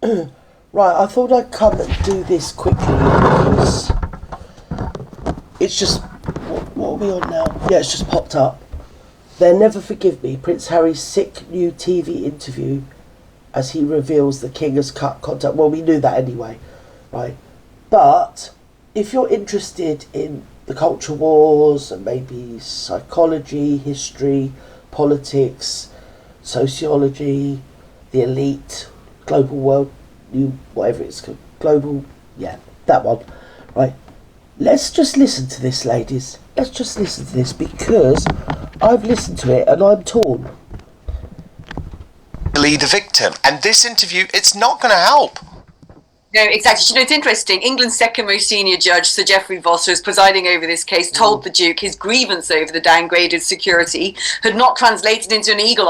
Right, I thought I'd come and do this quickly because it's just... What are we on now? Yeah, it's just popped up. They'll never forgive me. Prince Harry's sick new TV interview as he reveals the king has cut contact. Well, we knew that anyway, right? But if you're interested in the culture wars and maybe psychology, history, politics, sociology, the elite, global world, whatever it's called, global, yeah, that one, right? Let's just listen to this, ladies. Let's just listen to this because I've listened to it and I'm torn. The victim, and this interview, it's not going to help. No, exactly. You know, it's interesting. England's second most senior judge, Sir Geoffrey Voss, who was presiding over this case, told the Duke his grievance over the downgraded security had not translated into a legal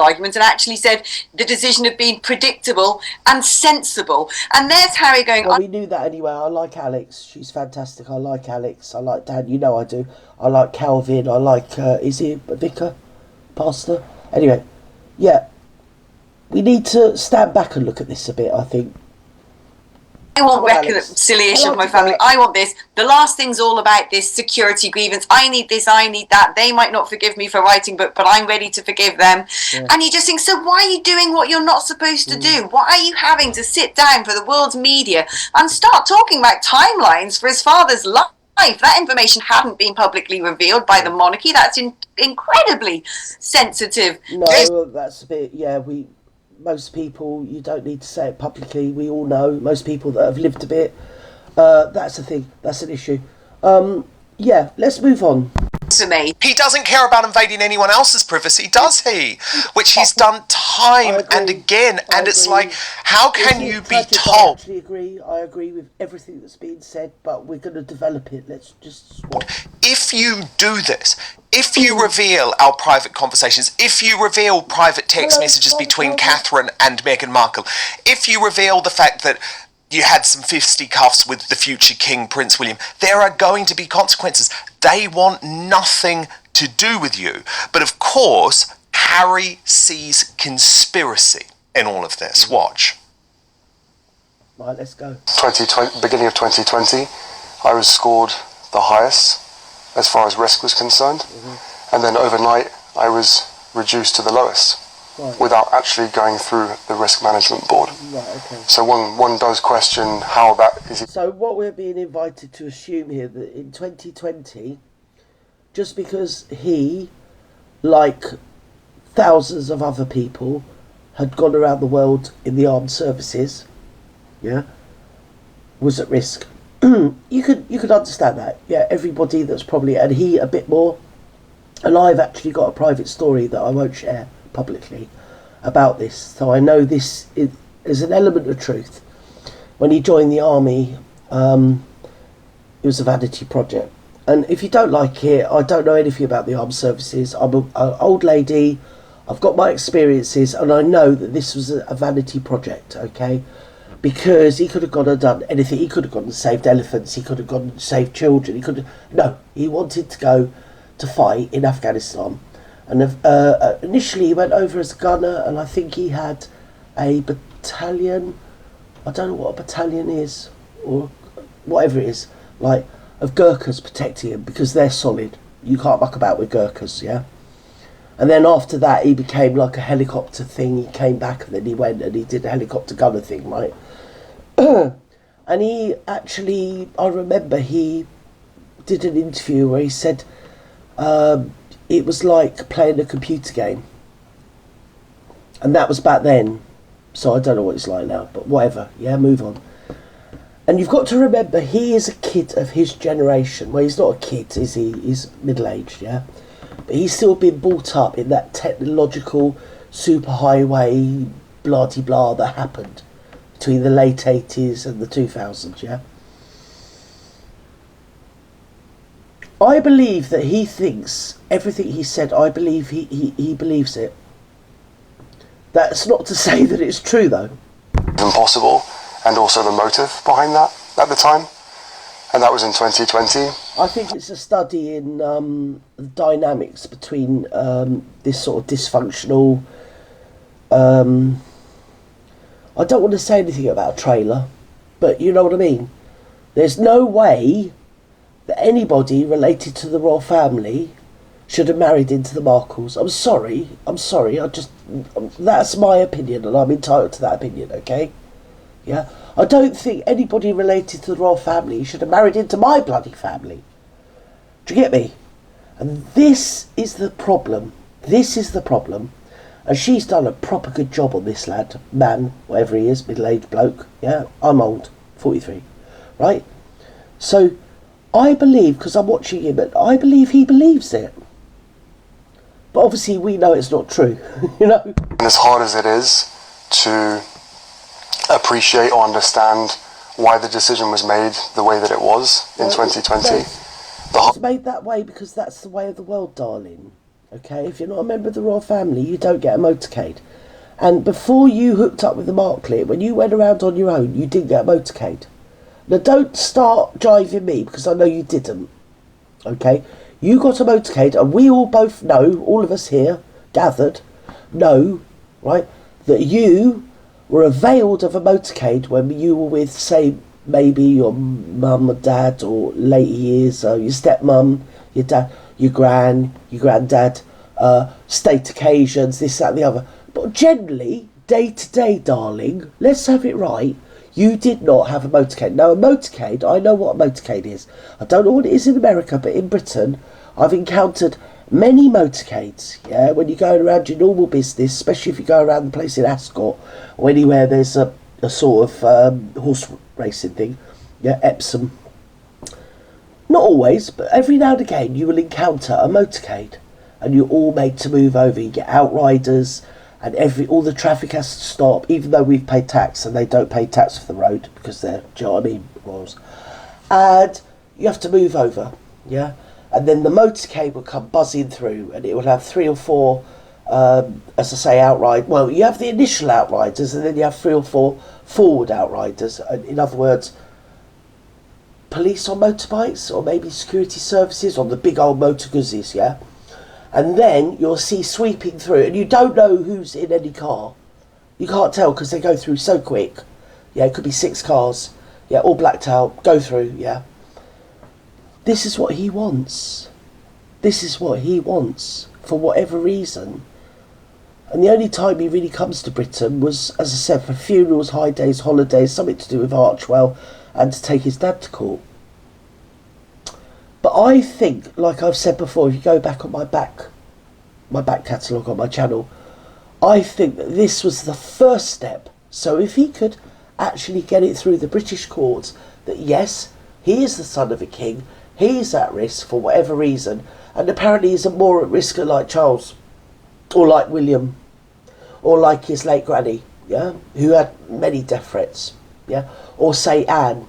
argument, and actually said the decision had been predictable and sensible. And there's Harry going... Well, we knew that anyway. I like Alex. She's fantastic. I like Alex. I like Dan. You know I do. I like Calvin. I like... is he a vicar? Pastor? Anyway, yeah. We need to stand back and look at this a bit, I think. I want reconciliation of my family. I want this. The last thing's all about this security grievance. I need this, I need that. They might not forgive me for writing, but I'm ready to forgive them. Yeah. And you just think, so why are you doing what you're not supposed to do? Why are you having to sit down for the world's media and start talking about timelines for his father's life? That information hadn't been publicly revealed by the monarchy. That's incredibly sensitive. No, that's a bit, yeah, most people, you don't need to say it publicly. We all know, most people that have lived a bit, that's a thing, that's an issue. Yeah, let's move on. To me, he doesn't care about invading anyone else's privacy, does he? Which he's done time and again, and it's like, how can you be told? I agree with everything that's been said, but we're going to develop it. Let's just swap. If you do this, if you reveal our private conversations, if you reveal private text messages between Catherine and Meghan Markle, if you reveal the fact that you had some fisticuffs with the future King, Prince William, there are going to be consequences. They want nothing to do with you. But of course, Harry sees conspiracy in all of this. Watch. Right, let's go. Beginning of 2020, I was scored the highest as far as risk was concerned. Mm-hmm. And then overnight, I was reduced to the lowest. Right. Without actually going through the risk management board. Right, okay. So one does question how that is. So what we're being invited to assume here, that in 2020, just because he, like thousands of other people, had gone around the world in the armed services, yeah, was at risk. You could understand that. Yeah, everybody that's probably, and he a bit more. And I've actually got a private story that I won't share publicly about this, so I know this is an element of truth. When he joined the army, it was a vanity project, and if you don't like it, I don't know anything about the armed services. I'm an old lady, I've got my experiences, and I know that this was a vanity project, okay? Because he could have gone and done anything. He could have gone and saved elephants, he could have gone and saved children, he wanted to go to fight in Afghanistan. And initially he went over as a gunner, and I think he had a battalion, I don't know what a battalion is, or whatever it is, like, of Gurkhas protecting him, because they're solid. You can't muck about with Gurkhas, yeah? And then after that he became like a helicopter thing. He came back and then he went and he did a helicopter gunner thing, right? And he actually, I remember he did an interview where he said, it was like playing a computer game. And that was back then. So I don't know what it's like now, but whatever. Yeah, move on. And you've got to remember, he is a kid of his generation. Well, he's not a kid, is he? He's middle-aged, yeah? But he's still been brought up in that technological superhighway blah-de-blah that happened between the late 80s and the 2000s, yeah? I believe that he thinks everything he said, I believe he believes it. That's not to say that it's true, though. Impossible, and also the motive behind that at the time. And that was in 2020. I think it's a study in the dynamics between this sort of dysfunctional... I don't want to say anything about a trailer, but you know what I mean. There's no way that anybody related to the royal family should have married into the Markles. I'm sorry. That's my opinion, and I'm entitled to that opinion, okay? Yeah? I don't think anybody related to the royal family should have married into my bloody family. Do you get me? And this is the problem. And she's done a proper good job on this lad, man, whatever he is, middle-aged bloke. Yeah? I'm old, 43. Right? So, I believe, because I'm watching him, I believe he believes it. But obviously we know it's not true, you know? And as hard as it is to appreciate or understand why the decision was made the way that it was in 2020. It's made that way because that's the way of the world, darling. Okay? If you're not a member of the royal family, you don't get a motorcade. And before you hooked up with the Marklet, when you went around on your own, you didn't get a motorcade. Now don't start jiving me, because I know you didn't. Okay? You got a motorcade, and we all both know, all of us here, gathered, know, right, that you were availed of a motorcade when you were with, say, maybe your mum or dad, or later years, your stepmum, your dad, your granddad, state occasions, this, that, and the other. But generally, day to day, darling, let's have it right, you did not have a motorcade. Now, a motorcade, I know what a motorcade is. I don't know what it is in America, but in Britain, I've encountered many motorcades, yeah, when you're going around your normal business, especially if you go around the place in Ascot, or anywhere there's a sort of horse racing thing, yeah, Epsom. Not always, but every now and again you will encounter a motorcade, and you're all made to move over. You get outriders, and all the traffic has to stop, even though we've paid tax, and they don't pay tax for the road, because they're, do you know what I mean, royals. And you have to move over, yeah? And then the motorcade will come buzzing through, and it will have 3 or 4, as I say, outride. Well, you have the initial outriders, and then you have 3 or 4 forward outriders. In other words, police on motorbikes, or maybe security services on the big old motor guzzes, yeah? And then you'll see sweeping through, and you don't know who's in any car. You can't tell because they go through so quick. Yeah, it could be 6 cars, yeah, all blacked out, go through, yeah. This is what he wants. This is what he wants, for whatever reason. And the only time he really comes to Britain was, as I said, for funerals, high days, holidays, something to do with Archwell, and to take his dad to court. But I think, like I've said before, if you go back on my back catalogue on my channel, I think that this was the first step. So if he could actually get it through the British courts that yes, he is the son of a king, he's at risk for whatever reason, and apparently he's more at risk like Charles, or like William, or like his late granny, yeah, who had many death threats, yeah, or say Anne,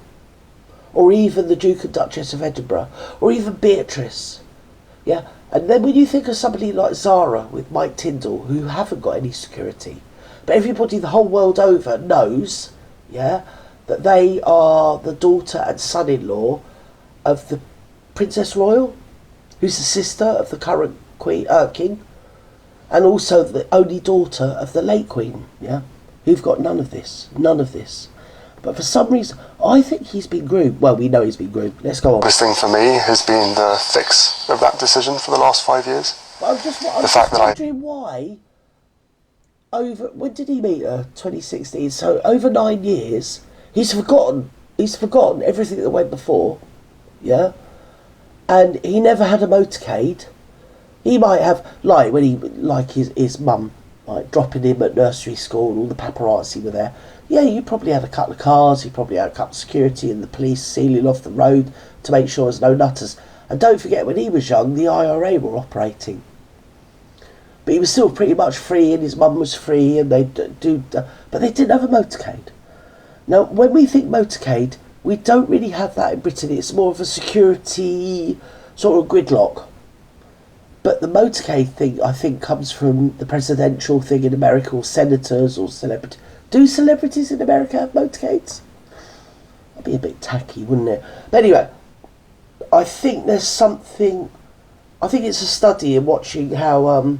or even the Duke and Duchess of Edinburgh, or even Beatrice, yeah. And then when you think of somebody like Zara with Mike Tyndall, who haven't got any security, but everybody the whole world over knows, yeah, that they are the daughter and son-in-law of the Princess Royal, who's the sister of the current king, and also the only daughter of the late queen, yeah, who've got none of this. But for some reason, I think he's been groomed. Well, we know he's been groomed. Let's go on. The thing for me has been the fix of that decision for the last 5 years. But I'm just wondering why, when did he meet her? 2016. So over 9 years, he's forgotten everything that went before, yeah? And he never had a motorcade. He might have, like his mum, like dropping him at nursery school, and all the paparazzi were there. Yeah, you probably had a couple of cars, you probably had a couple of security and the police sealing off the road to make sure there's no nutters. And don't forget, when he was young, the IRA were operating. But he was still pretty much free, and his mum was free, and but they didn't have a motorcade. Now, when we think motorcade, we don't really have that in Britain. It's more of a security sort of gridlock. But the motorcade thing, I think, comes from the presidential thing in America, or senators, or celebrities. Do celebrities in America have motorcades? That'd be a bit tacky, wouldn't it? But anyway, I think there's something... I think it's a study in watching how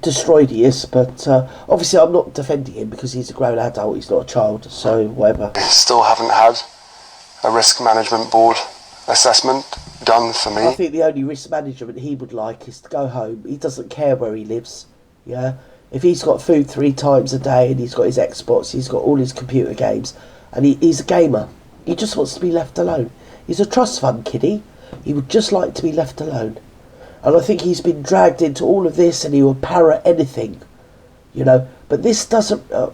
destroyed he is, but obviously I'm not defending him because he's a grown adult, he's not a child, so whatever. I still haven't had a risk management board assessment done for me. I think the only risk management he would like is to go home. He doesn't care where he lives, yeah? If he's got food 3 times a day and he's got his Xbox, he's got all his computer games, and he's a gamer, he just wants to be left alone. He's a trust fund kiddie. He would just like to be left alone. And I think he's been dragged into all of this and he will parrot anything, you know. But this doesn't, I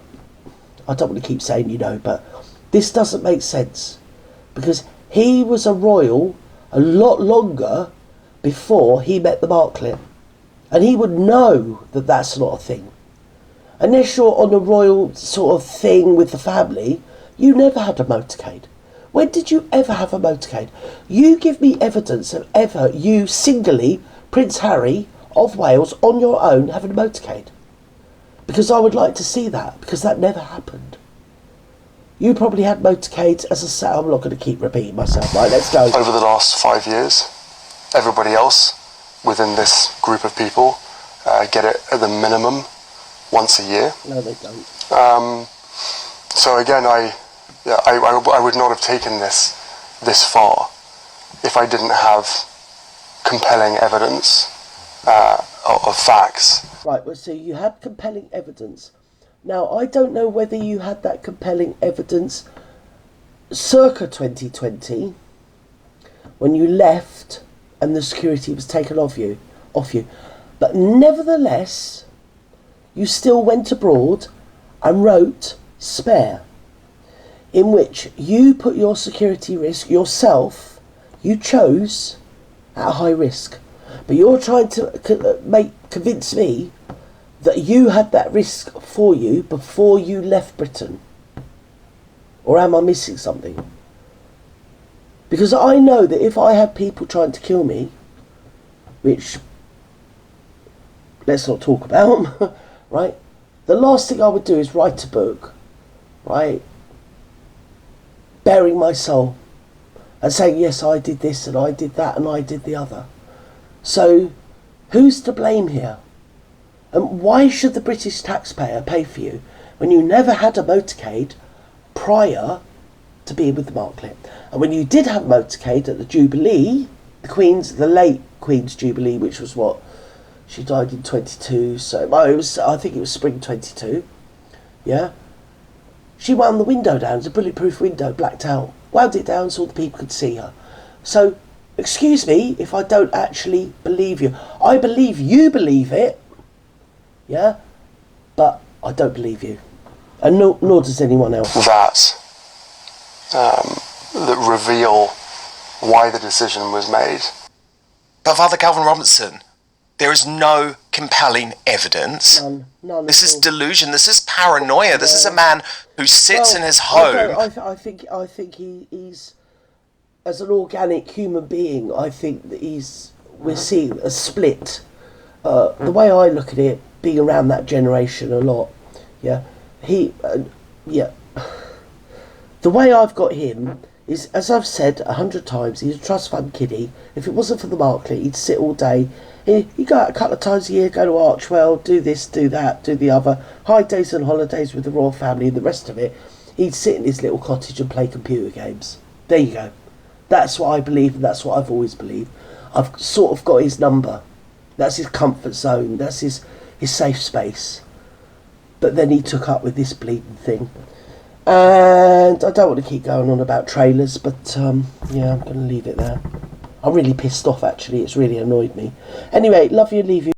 don't want to keep saying, you know, but this doesn't make sense. Because he was a royal a lot longer before he met the Marklet. And he would know that that's not a thing. Unless you're on a royal sort of thing with the family, you never had a motorcade. When did you ever have a motorcade? You give me evidence of ever you singly, Prince Harry of Wales, on your own having a motorcade. Because I would like to see that, because that never happened. You probably had motorcades as a set. I'm not going to keep repeating myself. Right, let's go. Over the last 5 years, everybody else within this group of people get it at the minimum once a year. No, they don't. So again, I would not have taken this far if I didn't have compelling evidence of facts. Right, well, so you had compelling evidence. Now, I don't know whether you had that compelling evidence circa 2020, when you left and the security was taken off you. But nevertheless, you still went abroad and wrote Spare, in which you put your security risk yourself, you chose at a high risk. But you're trying to convince me that you had that risk for you before you left Britain. Or am I missing something? Because I know that if I had people trying to kill me, which let's not talk about, right? The last thing I would do is write a book, right? Bearing my soul and saying, yes, I did this and I did that and I did the other. So who's to blame here? And why should the British taxpayer pay for you when you never had a motorcade prior to being with the Marklet? And when you did have a motorcade at the Jubilee, the late Queen's Jubilee, which was what? She died in 22, so I think it was spring 22, yeah? She wound the window down, it was a bulletproof window, blacked out, wound it down so the people could see her. So, excuse me if I don't actually believe you. I believe you believe it, yeah? But I don't believe you. And nor does anyone else. That reveal why the decision was made. But Father Calvin Robinson, there is no compelling evidence. None this is all. Delusion. This is paranoia. Yeah. This is a man who sits in his home. I think he's, as an organic human being, I think that we're seeing a split. The way I look at it, being around that generation a lot, yeah, the way I've got him is, as I've said 100 times, he's a trust fund kiddie. If it wasn't for the Marklet, he'd sit all day. He'd go out a couple of times a year, go to Archwell, do this, do that, do the other. High days and holidays with the royal family and the rest of it. He'd sit in his little cottage and play computer games. There you go. That's what I believe, and that's what I've always believed. I've sort of got his number. That's his comfort zone. That's his safe space. But then he took up with this bleeding thing. And I don't want to keep going on about trailers, but yeah, I'm going to leave it there. I'm really pissed off, actually. It's really annoyed me. Anyway, love you, leave you.